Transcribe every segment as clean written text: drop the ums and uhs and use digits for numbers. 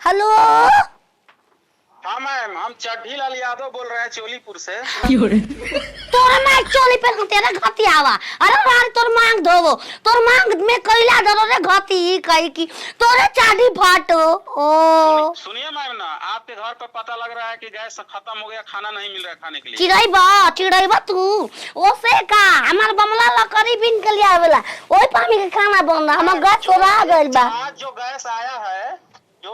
Hello. हाँ ma'am, हम चड्ढी लाल यादव बोल रहे हैं चोलीपुर से। तोरा मांग चोली पे तेरा घाती आवा। अरे मार तोर मांग धोवो, तोर मांग में कोयला धरो रे घाती कही की तोरे चाडी फाटो। ओ सुनिए मैम ना, आपके घर पे पता लग रहा है कि गैस खत्म हो गया, खाना नहीं मिल रहा है खाने के लिए। चिड़ैबा तू ओसे का हमार बमला लकड़ी बिन के लिए आवेला ओई पानी के खाना बन रहा हमर गैस चोरा गइल बा। आज जो गैस आया है, जो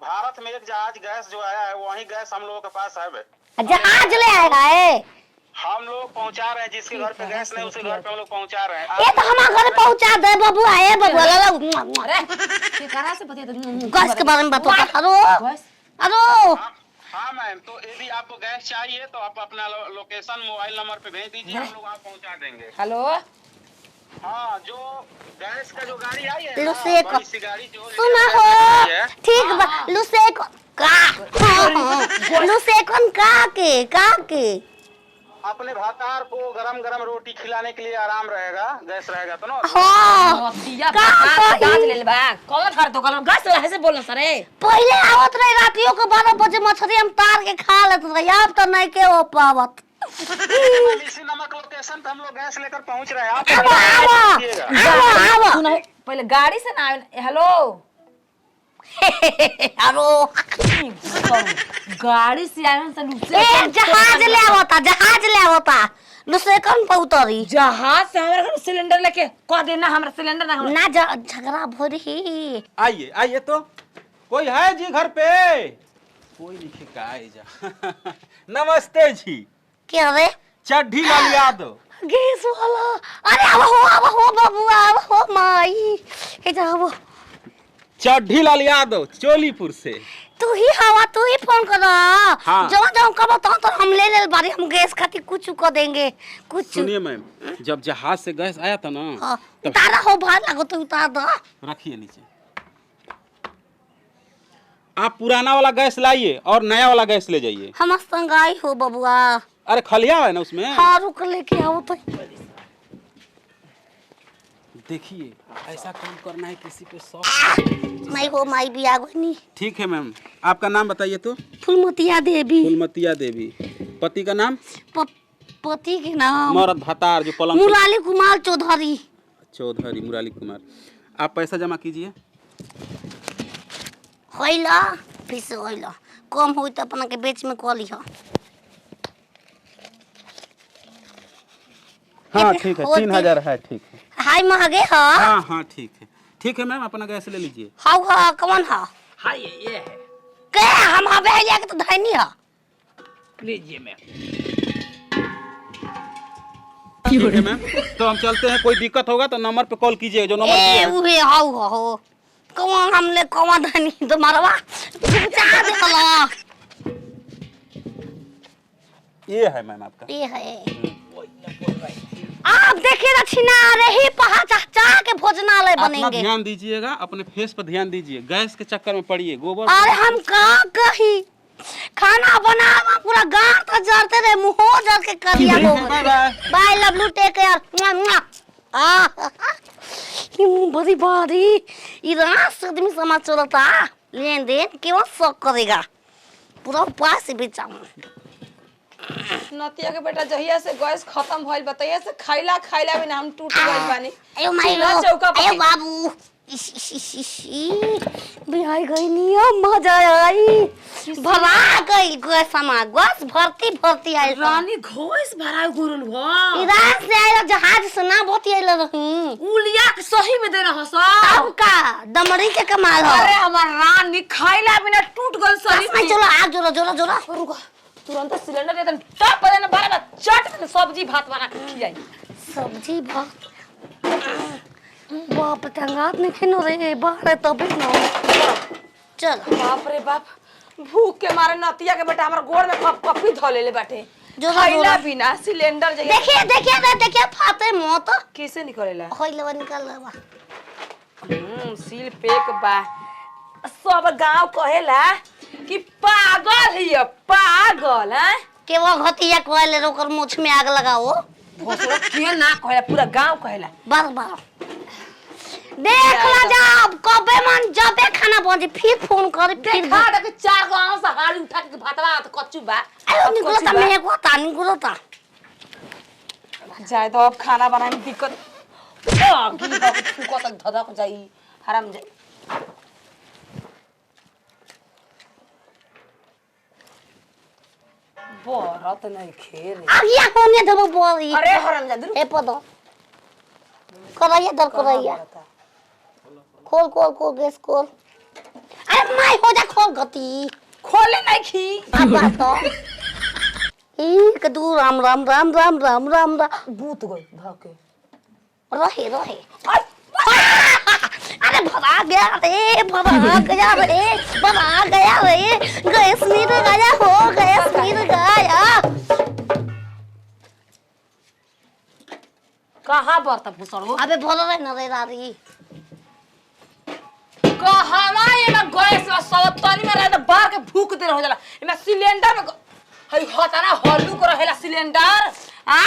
भारत में एक जहाज गैस जो आया है, वही गैस हम लोगों के पास है। जहाज ले आएगा है। हम लोग पहुंचा रहे हैं, जिसके घर पे गैस नहीं उसके घर पे हम लोग पहुंचा रहे हैं। ये तो हमारे घर पहुंचा दे बाबू आए बाबू अरे केकरा से बतिया गैस के बारे में बता। Hello hello. हाँ मैम, तो यदि आपको गैस चाहिए तो आप अपना लोकेशन मोबाइल नंबर पे भेज दीजिए, हम लोग वहाँ पहुँचा देंगे। हेलो। हाँ, जो गैस का जो गाड़ी आई है लुसेको बड़ी सी गाड़ी जो सुना हो ठीक बा लुसेको लुसेकन का के अपने भातार को गरम गरम रोटी खिलाने के लिए आराम रहेगा, गैस रहेगा तो ना। हां दिया भात दाज ले ले बा कौन कर दो कल गैस ऐसे बोलना सरे। पहले आवत रहे रातियों के 12 बजे मछली हम तार के खा लेत रहे, अब तो नहीं के हो पावत। इसी नमक लोकेशन पे हम लोग गैस लेकर पहुंच रहे हैं। आवा सुनो पहले गाड़ी से ना हेलो हेलो गाड़ी से आए से लुसे ए जहाज ले आवता लुसेकन पे उतरी जहाज से हमरा घर सिलेंडर लेके कह देना हमरा सिलेंडर ना झगड़ा भरी। आइए आइए, तो कोई है जी घर पे? कोई नहीं शिकाय जा। नमस्ते जी। क्या रे चड्ढी लाल यादव गैस वाला। अरे अब हो बाबू अब हो माई हे जाओ। चड्ढी लाल यादव चोलीपुर से। तू ही हवा तू ही फोन कर। हाँ। जो कब तो हम ले बारी हम गैस खाती कुछ कर देंगे कुछ। सुनिए मैम, जब जहाज से गैस आया था ना तब उतारा हो भार लगो तो उतार दो। रखिए नीचे। आप पुराना वाला गैस लाइए और नया वाला गैस ले जाइए। हम संगाई हो बबुआ। अरे खलिया है ना उसमें। हाँ रुक लेके आओ तो। देखिए ऐसा काम करना है किसी पे शौक माई हो माई भी आ गई नहीं। ठीक है मैम, आपका नाम बताइए तो। फुलमतिया देवी। फुलमतिया देवी। पति का नाम? पति के नाम मरद भतार जो पलंग मुराली कुमार चौधरी। चौधरी मुराली कुमार। आप पैसा जमा कीजिए। होइला फिर से होइला कम होई तो अपना के बेच में कह लिहा। हाँ ठीक है, 3000 है। ठीक है। हाय महगे हा। हाँ हाँ ठीक है, ठीक है मैम, अपना गैस ले लीजिए। हाउ हा कौन हा? हां ये है के हम हवे है के तो धैनी हा। लीजिए मैम। ठीक है मैम, तो हम चलते हैं। कोई दिक्कत होगा तो नंबर पे कॉल कीजिए, जो नंबर दिया है। उहे हाउ हो कौन हमले कौन धनी तो मारवा चाह दे कला। ये है मैम आपका। ये है आप देखिए रचना रही पहा चाह के भोजनालय अपना बनेंगे। ध्यान दीजिएगा, अपने फेस पर ध्यान दीजिए। गैस के चक्कर में पड़िए गोबर। अरे हम का कही खाना बनावा पूरा गांव तो जरते रे मुंह जर के करिया ठीक है, गो। Bye bye. Bye love you take care. आ ये बड़ी बारी इधर से आदमी समाज चलता लेन देन क्यों शौक करेगा पूरा उपास से बेचाऊं। नतिया के बेटा जहिया से गैस खत्म भइल बताइए से खाइला बिना हम टूट गइल बानी। अयो माइलो चौका पर अयो बाबू बिहाई गई निया मजा आई भरा गई गैस समा गैस भरती आई रानी घोस भराय गुरुल भ इधर से आइला जहाज से ना बोती आइला रही उलिया के सही में दे रहा सा। अब का दमड़ी के कमाल हो। अरे हमार रानी खाइला बिना टूट गइल सही में चलो आग जोरा जोरा जोरा रुको तुरंत सिलेंडर एकदम टप पर ना बारा चट में सब्जी भात बना के खियाई। सब्जी भात बाप टंगात नहीं खेनो रे बाहर तबे न चल। बाप रे बाप भूख के मारे नतिया के बेटा हमार गोड़ में कपकपी ध लेले बाटे खाइला बिना सिलेंडर जइया। देखिए फाते मौत कैसे निकलेला होइलवा निकाल लेवा। सील पेक बा सब गांव कहेला कि पागल हिय पागल है के वो घटिया कोइले रोकर मुछ में आग लगाओ। भोसरो के ना कहेला पूरा गांव कहेला। बार बार देख ला जब कबे मन जबे खाना बन फिर फोन कर फिर खा दे के 4 गांव से हाड़ी उठा के भातवा तो कच्चू बा अरे निकलो त मैं को तानी गुलो ता जाए तो अब खाना बनाए में दिक्कत गिल का फूको तक धधक जाई हराम जाई बरत नहीं खेरे आगिया होने देबो बोली अरे हराम जादू ए पदो करैया दर करैया खोल खोल खोल गैस खोल अरे माय हो जा खोल गति खोले नहीं खी अब तो ई कदू राम राम राम राम राम राम राम भूत गई भाके रहे रहे अरे भरा गया रे भरा गया रे भरा गया रे गैस मिल गया हो गैस मिल गया कहां बरता भूसड़ो अबे भरा रे न रे रारी कहवा एमे गैस में सब तनी में रहे तो बाहर के भूक दे हो जाला एमे सिलेंडर में हई हताना हल्लू को रहेला सिलेंडर आ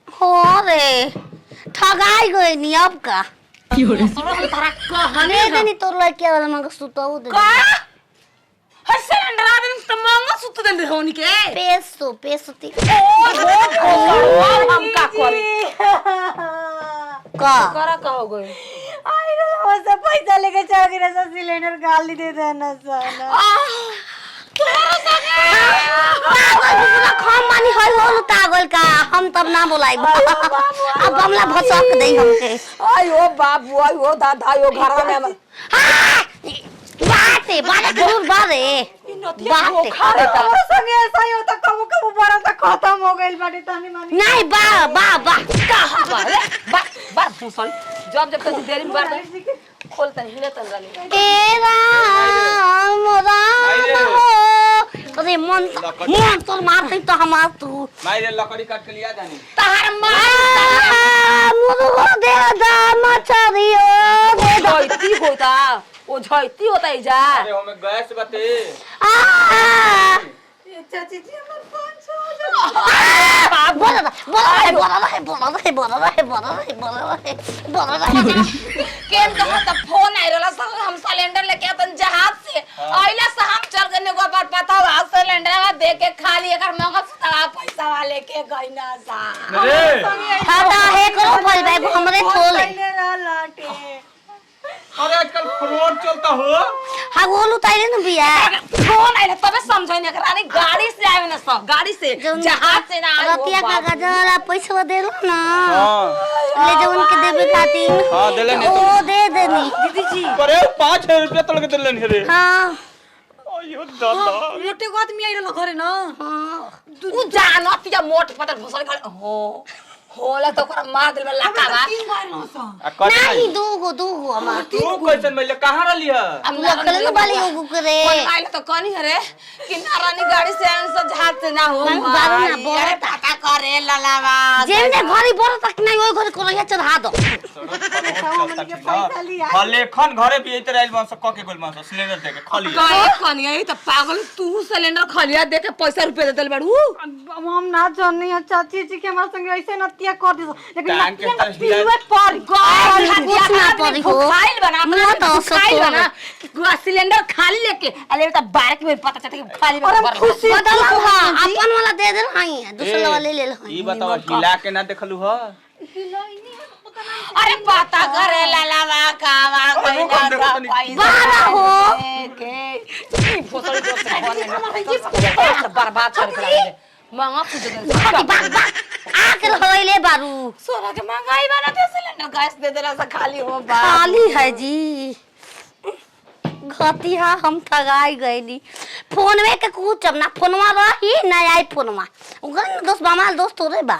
हो रे ठगाई गई नी अब का तारा कहने हने देनी तोर लड़के वाला मंग सुताऊ दे का हई सिलेंडर आदमी तो महंगा सुत दे होनी के पेसो ती हम का करे का करा का हो गई आई ना वो सब पैसा लेके चल गए ना सिलेंडर गाली दे देना साला पूरा खाम मानी होय हो तागल का हम तब ना बोलाई अब बमला भसक दई हमके आयो बाबू आयो दादा आयो घर में हम बाते बाते जरूर बारे बाते खा लेता और संगे ऐसा ही होता कबो कबो बड़ा सा खत्म हो गइल बाटे तनी मानी नहीं बा बा बा कहां बा रे बा बा भूसड़ी जब जब तक देरी में बार खोल तन हिले तन जानी ए राम राम हो अरे मन तोर मारते तो हमार तू मारे लकड़ी काट के लिया जानी तहार मार मुर्गो दे दा मछरियो दे दा झैती होता ओ झैती होता इजा अरे हमें गैस बते ये चाची जी हमर 500 बोला केम कहा त फोन आइ रहला सब हम सिलेंडर लेके अपन जहाज से आइला से हम चल गने को बात पता हुआ सिलेंडर दे के खाली एकर मगज तड़ा पैसा वाले के गइना सा अरे हटा है करो बोल भाई हमरे छोले पहले ना लाटे अरे आजकल फ्रॉड चलता हो हा गोलू ताइले न बिया फोन आइला तबे समझैने के रानी गाड़ी से आवे न सब गाड़ी से जहाज से ना आइल रतिया का गजरा पैसा देलो ना हां ले जवन के देबे खातिर हां देले नहीं ओ दे देनी दीदी जी अरे 5000 रुपया तोड़ के देले नहीं रे हां अयो दादा मोटे को आदमी आइल घरे न हां उ जानतिया मोट पतर भसल गल हो होला तो ओकरा मार दिल में लकावा तीन बार न सा आ कटे नहीं दूगो हमार तू कैसन मिले कहां रहली है हम लखले न बाली ओगु करे फोन आइल तो कनी हरे कि नारानी गाड़ी से आन से जहाज से ना हो हम बारो ना बोल अरे पता करे ललावा जेने घरी बोल तक नहीं ओइ घरी कोरिया चढ़ा दो लेखन घरे भी इतर आइल बस क के गोल मास सिलेंडर दे के खाली काहे कनी है त पागल तू सिलेंडर खलिया दे के पैसा रुपया दे देल बाड़ू हम ना जाननी है चाची जी के हमारे संगे ऐसे नतिया कर दी लेकिन टांग के नतिया तरह पिलुए पर गाय कुछ ना पड़ी हो। खाइल बना मुआ तो खाइल सब बना सिलेंडर खाली लेके अरे त बारक में पता चलता कि खाली और हम खुशी बदल हां अपन वाला दे दे हई दूसरा वाला ले ले ई बताओ हिला के ना देखलू ह अरे पता करे ललावा कावा अरे वो कौन देखो तनी। बारा हो। के फोटो जो से फोन बर्बाद कर के मांगा पूछ दे आके होइले बारू सोना के महंगाई बना दे सिलेंडर गैस दे देला से खाली हो बा खाली है जी घतिया हम ठगाई गईली फोन में के कुछ अब ना फोनवा रही ना आई फोनवा उगन दोस्त बामाल दोस्त तोरे बा